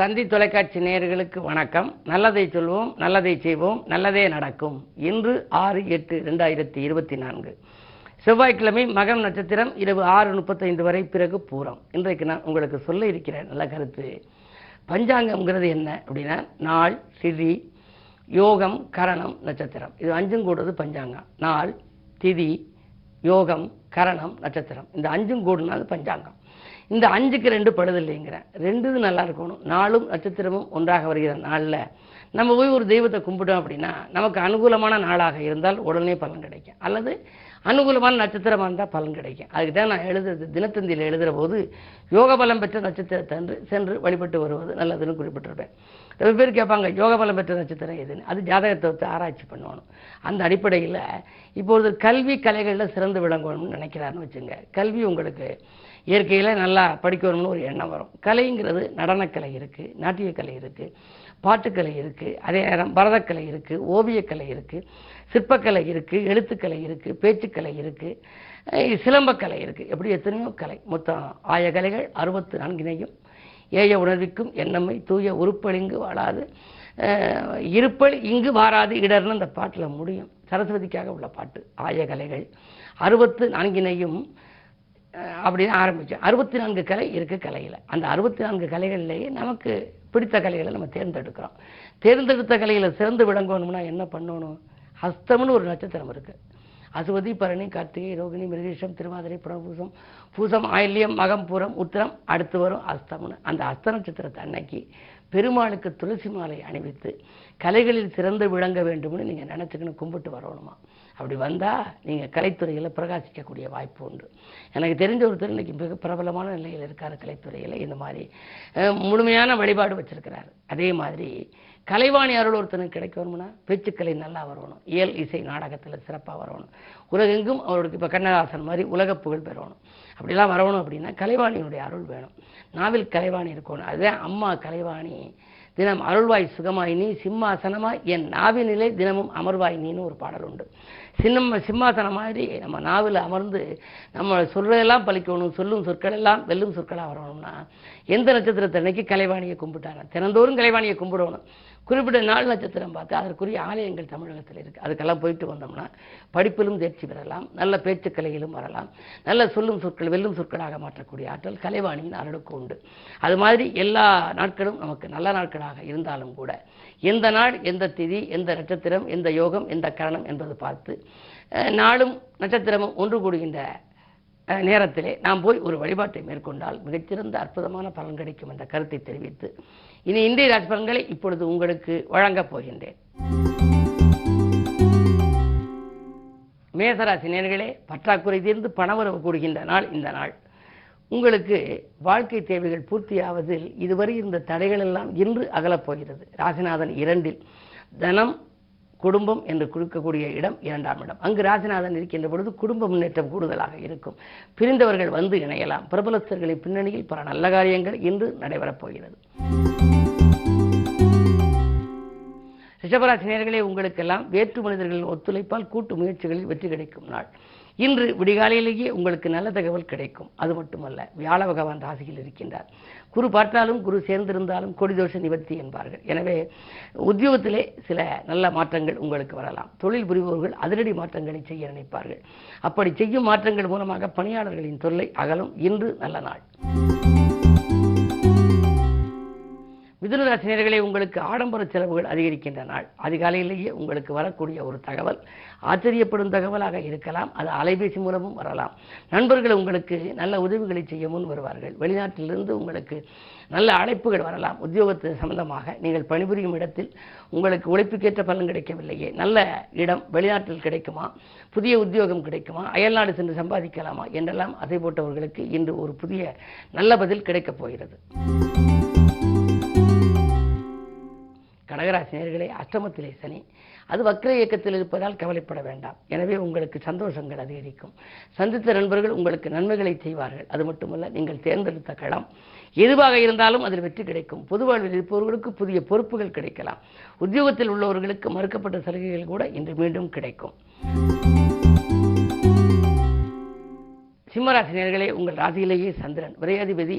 தந்தி தொலைக்காட்சி நேயர்களுக்கு வணக்கம். நல்லதை சொல்வோம், நல்லதை செய்வோம், நல்லதே நடக்கும். இன்று 6/8/2024 செவ்வாய்க்கிழமை, மகம் நட்சத்திரம், இரவு 6:35 வரை, பிறகு பூரம். இன்றைக்கு நான் உங்களுக்கு சொல்ல இருக்கிற நல்ல கருத்து, பஞ்சாங்கம்ங்கிறது என்ன அப்படின்னா, நாள், திதி, யோகம், கரணம், நட்சத்திரம். இது 5 கூடுறது பஞ்சாங்கம். நாள், திதி, யோகம், கரணம், நட்சத்திரம். இந்த 5 கூடுனா அது பஞ்சாங்கம். இந்த 5க்கு 2 படுதில்லைங்கிறேன். 2 நல்லா இருக்கணும். நாளும் நட்சத்திரமும் ஒன்றாக வருகிற நாளில் நம்ம போய் ஒரு தெய்வத்தை கும்பிட்டோம் அப்படின்னா, நமக்கு அனுகூலமான நாளாக இருந்தால் உடனே பலன் கிடைக்கும், அல்லது அனுகூலமான நட்சத்திரமாக இருந்தால் பலன் கிடைக்கும். அதுக்கு தான் நான் எழுதுறது, தினத்தந்தியில் எழுதுகிற போது யோக பலம் பெற்ற நட்சத்திரத்தை சென்று வழிபட்டு வருவது நல்லதுன்னு குறிப்பிட்டிருப்பேன். ரொம்ப பேர் கேட்பாங்க, யோக பலம் பெற்ற நட்சத்திரம் எதுன்னு. அது ஜாதகத்தை வச்சு ஆராய்ச்சி பண்ணணும். அந்த அடிப்படையில் இப்பொழுது கல்வி கலைகளில் சிறந்து விளங்கணும்னு நினைக்கிறாருன்னு வச்சுங்க. கல்வி உங்களுக்கு இயற்கையில் நல்லா படிக்கணும்னு ஒரு எண்ணம் வரும். கலைங்கிறது நடனக்கலை இருக்குது, நாட்டியக்கலை இருக்குது, பாட்டுக்கலை இருக்குது, அதே நேரம் பரதக்கலை இருக்குது, ஓவியக்கலை இருக்குது, சிற்பக்கலை இருக்குது, எழுத்துக்கலை இருக்குது, பேச்சுக்கலை இருக்குது, சிலம்பக்கலை இருக்குது. எப்படி எத்தனையோ கலை. மொத்தம் 1000 கலைகள் 64 ஏய உணர்விக்கும் எண்ணம்மை தூய உருப்பலிங்கு வாழாது இருப்பல் இங்கு வாராது இடர்னு அந்த பாட்டில் முடியும். சரஸ்வதிக்காக உள்ள பாட்டு. 1000 கலைகள் 64 அப்படின்னு ஆரம்பித்தோம். 64 கலை இருக்குது கலையில். அந்த 64 கலைகள்லேயே நமக்கு பிடித்த கலைகளை நம்ம தேர்ந்தெடுக்கிறோம். தேர்ந்தெடுத்த கலையில் சிறந்து விளங்கணும்னா என்ன பண்ணணும்? ஹஸ்தம்னு ஒரு நட்சத்திரம் இருக்குது. அசுவதி, பரணி, கார்த்திகை, ரோகிணி, மிருகேஷம், திருவாதிரை, புனர்பூசம், பூசம், ஆயில்யம், மகம், பூரம், உத்திரம், அடுத்து வரும் அஸ்தம்னு. அந்த அஸ்த நட்சத்திரத்தை அன்னைக்கு பெருமாளுக்கு துளசி மாலை அணிவித்து கலைகளில் சிறந்து விளங்க வேண்டும்னு நீங்கள் நினச்சிக்கணும், கும்பிட்டு வரணுமா. அப்படி வந்தால் நீங்கள் கலைத்துறையில் பிரகாசிக்கக்கூடிய வாய்ப்பு உண்டு. எனக்கு தெரிஞ்ச ஒருத்தர் இன்றைக்கி மிக பிரபலமான நிலையில் இருக்கார் கலைத்துறையில். இந்த மாதிரி முழுமையான வழிபாடு வச்சுருக்கிறார். அதே மாதிரி கலைவாணி அருள் ஒருத்தனுக்கு கிடைக்கணும்னா பேச்சுக்கலை நல்லா வரணும், இயல் இசை நாடகத்தில் சிறப்பாக வரணும், உலகெங்கும் அவருக்கு இப்போ கண்ணதாசன் மாதிரி உலக புகழ் பெறணும். அப்படிலாம் வரணும் அப்படின்னா கலைவாணியினுடைய அருள் வேணும். நாவில் கலைவாணி இருக்கணும். அதுவே அம்மா கலைவாணி தினம் அருள்வாய் சுகமாய் நீ சிம்மாசனமாய் என் நாவினிலே தினமும் அமர்வாய் நீன்னு ஒரு பாடல் உண்டு. சிம்மாசனம் மாதிரி நம்ம நாவில் அமர்ந்து நம்ம சொல்றதெல்லாம் பழிக்கணும், சொல்லும் சொற்கள் எல்லாம் வெல்லும் சொற்களாக வரணும்னா எந்த நட்சத்திரத்தை அன்னைக்கு கலைவாணியை கும்பிட்டாங்க? தினந்தோறும் கலைவாணியை கும்பிடணும். குறிப்பிட்ட நாள் நட்சத்திரம் பார்த்து அதற்குரிய ஆலயங்கள் தமிழகத்தில் இருக்குது. அதுக்கெல்லாம் போயிட்டு வந்தோம்னா படிப்பிலும் தேர்ச்சி பெறலாம், நல்ல பேச்சுக்கலையிலும் வரலாம், நல்ல சொல்லும் சொற்கள் வெல்லும் சொற்களாக மாற்றக்கூடிய ஆற்றல் கலைவாணியின் அருளுக்கு உண்டு. அது மாதிரி எல்லா நாட்களும் நமக்கு நல்ல நாட்களாக இருந்தாலும் கூட எந்த நாள், எந்த திதி, எந்த நட்சத்திரம், எந்த யோகம், எந்த கரணம் என்பது பார்த்து நாளும் நட்சத்திரமும் ஒன்று கூடுகின்ற நேரத்திலே நாம் போய் ஒரு வழிபாட்டை மேற்கொண்டால் மிகச்சிறந்த அற்புதமான பலன் கிடைக்கும் என்ற கருத்தை தெரிவித்து இனி இந்திய ராசி பலன்களை இப்பொழுது உங்களுக்கு வழங்கப் போகின்றேன். மேசராசி நேயர்களே, பற்றாக்குறை தீர்ந்து பணவரவு கூடுகின்ற நாள் இந்த நாள். உங்களுக்கு வாழ்க்கை தேவைகள் பூர்த்தியாவதில் இதுவரை இருந்த தடைகள் எல்லாம் இன்று அகலப் போகிறது. ராசிநாதன் 2இல், தனம் குடும்பம் என்று கொடுக்கக்கூடிய இடம் 2ஆம் இடம். அங்கு ராசிநாதன் இருக்கின்ற பொழுது குடும்ப முன்னேற்றம் கூடுதலாக இருக்கும். பிரிந்தவர்கள் வந்து இணையலாம். பிரபலஸ்தர்களின் பின்னணியில் பல நல்ல காரியங்கள் இன்று நடைபெறப் போகிறது. ரிஷபராசி நேயர்களே, உங்களுக்கெல்லாம் வேற்று மனிதர்களின் ஒத்துழைப்பால் கூட்டு முயற்சிகளில் வெற்றி கிடைக்கும் நாள். இன்று விடிகாலையிலேயே உங்களுக்கு நல்ல தகவல் கிடைக்கும். அது மட்டுமல்ல, வியாழ பகவான் ராசியில் இருக்கின்றார். குரு பார்த்தாலும் குரு சேர்ந்திருந்தாலும் கொடிதோஷ நிவர்த்தி என்பார்கள். எனவே உத்தியோகத்திலே சில நல்ல மாற்றங்கள் உங்களுக்கு வரலாம். தொழில் புரிபவர்கள் அதிரடி மாற்றங்களை செய்ய நினைப்பார்கள். அப்படி செய்யும் மாற்றங்கள் மூலமாக பணியாளர்களின் தொல்லை அகலும். இன்று நல்ல நாள். மிதுனராசி நேயர்களே, உங்களுக்கு ஆடம்பர செலவுகள் அதிகரிக்கின்ற நாள். அதிகாலையிலேயே உங்களுக்கு வரக்கூடிய ஒரு தகவல் ஆச்சரியப்படும் தகவலாக இருக்கலாம். அது அலைபேசி மூலமும் வரலாம். நண்பர்கள் உங்களுக்கு நல்ல உதவிகளை செய்ய முன் வருவார்கள். வெளிநாட்டிலிருந்து உங்களுக்கு நல்ல அழைப்புகள் வரலாம். உத்தியோகத்து சம்பந்தமாக நீங்கள் பணிபுரியும் இடத்தில் உங்களுக்கு உழைப்புக்கேற்ற பலன் கிடைக்கவில்லையே, நல்ல இடம் வெளிநாட்டில் கிடைக்குமா, புதிய உத்தியோகம் கிடைக்குமா, அயல்நாடு சென்று சம்பாதிக்கலாமா என்றெல்லாம் அதை போட்டவர்களுக்கு இன்று ஒரு புதிய நல்ல பதில் கிடைக்கப் போகிறது. கடகராசி நேயர்களே, அஷ்டமத்திலே சனி. அது வக்ர இயக்கத்தில் இருப்பதால் கவலைப்பட வேண்டாம். எனவே உங்களுக்கு சந்தோஷங்கள் அதிகரிக்கும். சந்தித்த நண்பர்கள் உங்களுக்கு நன்மைகளை செய்வார்கள். அது மட்டுமல்ல, நீங்கள் தேர்ந்தெடுத்த களம் எதுவாக இருந்தாலும் அதில் வெற்றி கிடைக்கும். பொது வாழ்வில் இருப்பவர்களுக்கு புதிய பொறுப்புகள் கிடைக்கலாம். உத்தியோகத்தில் உள்ளவர்களுக்கு மறுக்கப்பட்ட சலுகைகள் கூட இன்று மீண்டும் கிடைக்கும். சிம்மராசி நேயர்களே, உங்கள் ராசியிலேயே சந்திரன் விரையாதிபதி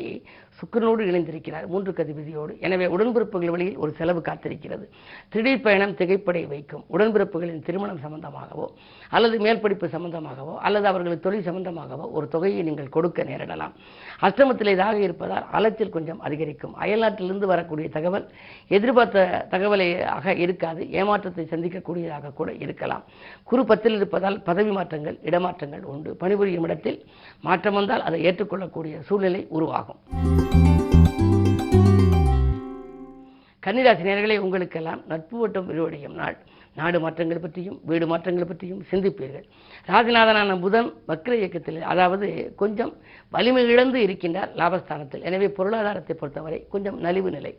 சுக்கிரனோடு இணைந்திருக்கிறார் 3க்கு அதிபதியோடு. எனவே உடன்பிறப்புகள் வழியில் ஒரு செலவு காத்திருக்கிறது. திடீர் பயணம் திகைப்படை வைக்கும். உடன்பிறப்புகளின் திருமணம் சம்பந்தமாகவோ அல்லது மேல் படிப்பு சம்பந்தமாகவோ அல்லது அவர்களுக்கு தொழில் சம்பந்தமாகவோ ஒரு தொகையை நீங்கள் கொடுக்க நேரிடலாம். அஷ்டமத்தில் இதாக இருப்பதால் அலைச்சல் கொஞ்சம் அதிகரிக்கும். அயல்நாட்டிலிருந்து வரக்கூடிய தகவல் எதிர்பார்த்த தகவலாக இருக்காது. ஏமாற்றத்தை சந்திக்கக்கூடியதாக கூட இருக்கலாம். குரு 10ல் இருப்பதால் பதவி மாற்றங்கள் இடமாற்றங்கள் உண்டு. பணிபுரியும் இடத்தில் மாற்றம் வந்தால் அதை ஏற்றுக்கொள்ளக்கூடிய சூழ்நிலை உருவாகும். கன்னிராசி நேயர்களே, உங்களுக்கெல்லாம் நட்பு வட்டம் விரிவடையும் நாள். நாடு மாற்றங்கள் பற்றியும் வீடு மாற்றங்கள் பற்றியும் சிந்திப்பீர்கள். ராசிநாதனான புதன் வக்ர இயக்கத்தில், அதாவது கொஞ்சம் வலிமை இழந்து இருக்கின்றார் லாபஸ்தானத்தில். எனவே பொருளாதாரத்தை பொறுத்தவரை கொஞ்சம் நலிவு நிலை.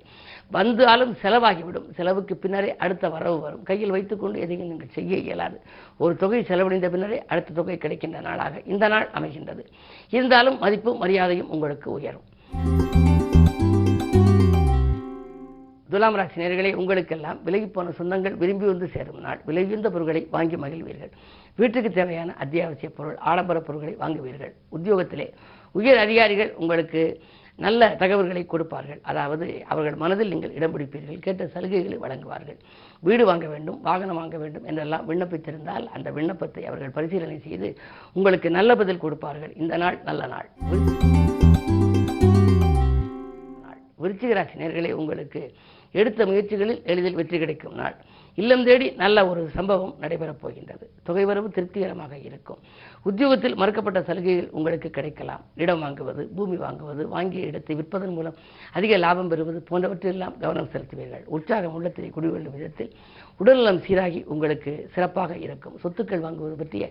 வந்தாலும் செலவாகிவிடும். செலவுக்கு பின்னரே அடுத்த வரவு வரும். கையில் வைத்துக்கொண்டு எதையும் நீங்கள் செய்ய இயலாது. ஒரு தொகை செலவழிந்த பின்னரே அடுத்த தொகை கிடைக்கின்ற நாளாக இந்த நாள் அமைகின்றது. இருந்தாலும் மதிப்பும் மரியாதையும் உங்களுக்கு உயரும். துலாம் ராசி நேயர்களே, உங்களுக்கெல்லாம் விலகிப்போன சொந்தங்கள் விரும்பி வந்து சேரும் நாள். விலையுயர்ந்த பொருட்களை வாங்கி மகிழ்வீர்கள். வீட்டுக்கு தேவையான அத்தியாவசிய பொருள் ஆடம்பர பொருட்களை வாங்குவீர்கள். உத்தியோகத்திலே உயர் அதிகாரிகள் உங்களுக்கு நல்ல தகவல்களை கொடுப்பார்கள். அதாவது அவர்கள் மனதில் நீங்கள் இடம் பிடிப்பீர்கள். கேட்ட சலுகைகளை வழங்குவார்கள். வீடு வாங்க வேண்டும், வாகனம் வாங்க வேண்டும் என்றெல்லாம் விண்ணப்பித்திருந்தால் அந்த விண்ணப்பத்தை அவர்கள் பரிசீலனை செய்து உங்களுக்கு நல்ல பதில் கொடுப்பார்கள். இந்த நாள் நல்ல நாள். விருச்சிக ராசி நேயர்களே, உங்களுக்கு எடுத்த முயற்சிகளில் எளிதில் வெற்றி கிடைக்கும் நாள். இல்லம் தேடி நல்ல ஒரு சம்பவம் நடைபெறப் போகின்றது. தொகை வரவு திருப்திகரமாக இருக்கும். உத்தியோகத்தில் மறுக்கப்பட்ட சலுகைகள் உங்களுக்கு கிடைக்கலாம். இடம் வாங்குவது, பூமி வாங்குவது, வாங்கிய இடத்தை விற்பதன் மூலம் அதிக லாபம் பெறுவது போன்றவற்றெல்லாம் கவனம் செலுத்துவீர்கள். உற்சாகம் உள்ளத்தை குடிகொள்ளும் விதத்தில் உடல்நலம் சீராகி உங்களுக்கு சிறப்பாக இருக்கும். சொத்துக்கள் வாங்குவது பற்றிய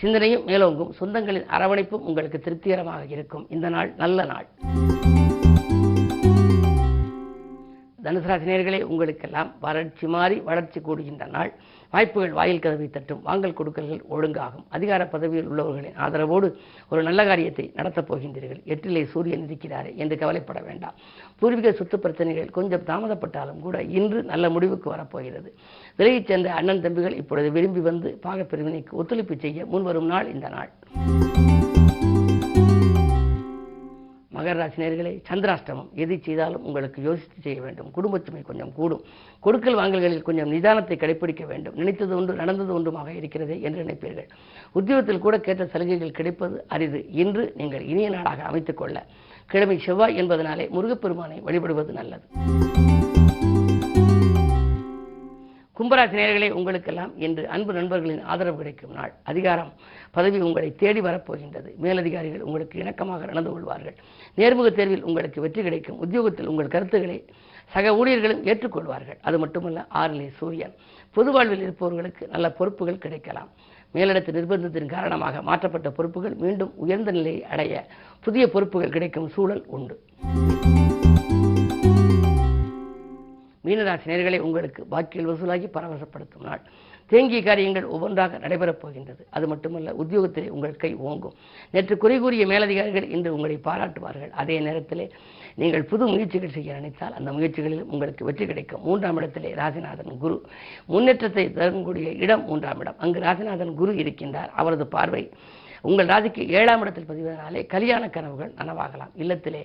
சிந்தனையும் மேலோங்கும். சொந்தங்களின் அரவணைப்பும் உங்களுக்கு திருப்திகரமாக இருக்கும். இந்த நாள் நல்ல நாள். தனுசு ராசி நேயர்களே, உங்களுக்கெல்லாம் வறட்சி மாறி வளர்ச்சி கூடுகின்ற நாள். வாய்ப்புகள் வாயில் கதவை தட்டும். வாங்கல் கொடுக்கல்கள் ஒழுங்காகும். அதிகார பதவியில் உள்ளவர்களின் ஆதரவோடு ஒரு நல்ல காரியத்தை நடத்தப் போகின்றீர்கள். 8லே சூரியன் இருக்கிறாரே என்று கவலைப்பட வேண்டாம். பூர்வீக சொத்து பிரச்சனைகள் கொஞ்சம் தாமதப்பட்டாலும் கூட இன்று நல்ல முடிவுக்கு வரப்போகிறது. விலகிச் சென்ற அண்ணன் தம்பிகள் இப்பொழுது விரும்பி வந்து பாகப்பிரிவினைக்கு ஒத்துழைப்பு செய்ய முன்வரும் நாள் இந்த நாள். மகர ராசி நேயர்களே, சந்திராஷ்டமம். எதை செய்தாலும் உங்களுக்கு யோசித்து செய்ய வேண்டும். குடும்பச்சுமை கொஞ்சம் கூடும். கொடுக்கல் வாங்கல்களில் கொஞ்சம் நிதானத்தை கடைபிடிக்க வேண்டும். நினைத்தது ஒன்று நடந்தது ஒன்றுமாக இருக்கிறதே என்று நினைப்பீர்கள். உத்தியோகத்தில் கூட கேட்ட சலுகைகள் கிடைப்பது அரிது. இன்று நீங்கள் இனிய நாளாக அமைத்துக் கொள்ள கிழமை செவ்வாய் என்பதனாலே முருகப்பெருமானை வழிபடுவது நல்லது. கும்பராசி நேயர்களே, உங்களுக்கெல்லாம் இன்று அன்பு நண்பர்களின் ஆதரவு கிடைக்கும் நாள். அதிகாரம் பதவி உங்களை தேடி வரப்போகின்றது. மேலதிகாரிகள் உங்களுக்கு இணக்கமாக நடந்து கொள்வார்கள். நேர்முக தேர்வில் உங்களுக்கு வெற்றி கிடைக்கும். உத்தியோகத்தில் உங்கள் கருத்துக்களை சக ஊழியர்களும் ஏற்றுக்கொள்வார்கள். அது மட்டுமல்ல, 6லே சூரியன். பொது வாழ்வில் இருப்பவர்களுக்கு நல்ல பொறுப்புகள் கிடைக்கலாம். மேலிடத்து நிர்பந்தத்தின் காரணமாக மாற்றப்பட்ட பொறுப்புகள் மீண்டும் உயர்ந்த நிலையை அடைய புதிய பொறுப்புகள் கிடைக்கும் சூழல் உண்டு. மீனராசி நேயர்களே, உங்களுக்கு பாக்கியில் வசூலாகி பரவசப்படுத்தும் நாள். தேங்கிய காரியங்கள் ஒவ்வொன்றாக நடைபெறப் போகின்றது. அது மட்டுமல்ல, உத்தியோகத்திலே உங்கள் கை ஓங்கும். நேற்று குறை கூறிய மேலதிகாரிகள் இன்று உங்களை பாராட்டுவார்கள். அதே நேரத்திலே நீங்கள் புது முயற்சிகள் செய்ய நினைத்தால் அந்த முயற்சிகளில் உங்களுக்கு வெற்றி கிடைக்கும். 3ஆம் இடத்திலே ராசிநாதன் குரு. முன்னேற்றத்தை தரக்கூடிய இடம் 3ஆம் இடம். அங்கு ராசிநாதன் குரு இருக்கின்றார். அவரது பார்வை உங்கள் ராசிக்கு 7ஆம் இடத்தில் பதிவதனாலே கல்யாண கனவுகள் நனவாகலாம். இல்லத்திலே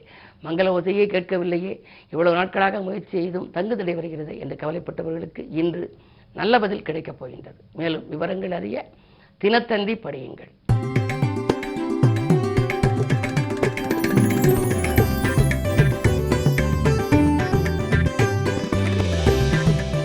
மங்கள ஓசையே கேட்கவில்லையே, இவ்வளவு நாட்களாக முயற்சி செய்தும் தங்கு தடை வருகிறது என்று கவலைப்பட்டவர்களுக்கு இன்று நல்ல பதில் கிடைக்கப் போகின்றது. மேலும் விவரங்கள் அறிய தினத்தந்தி படியுங்கள்.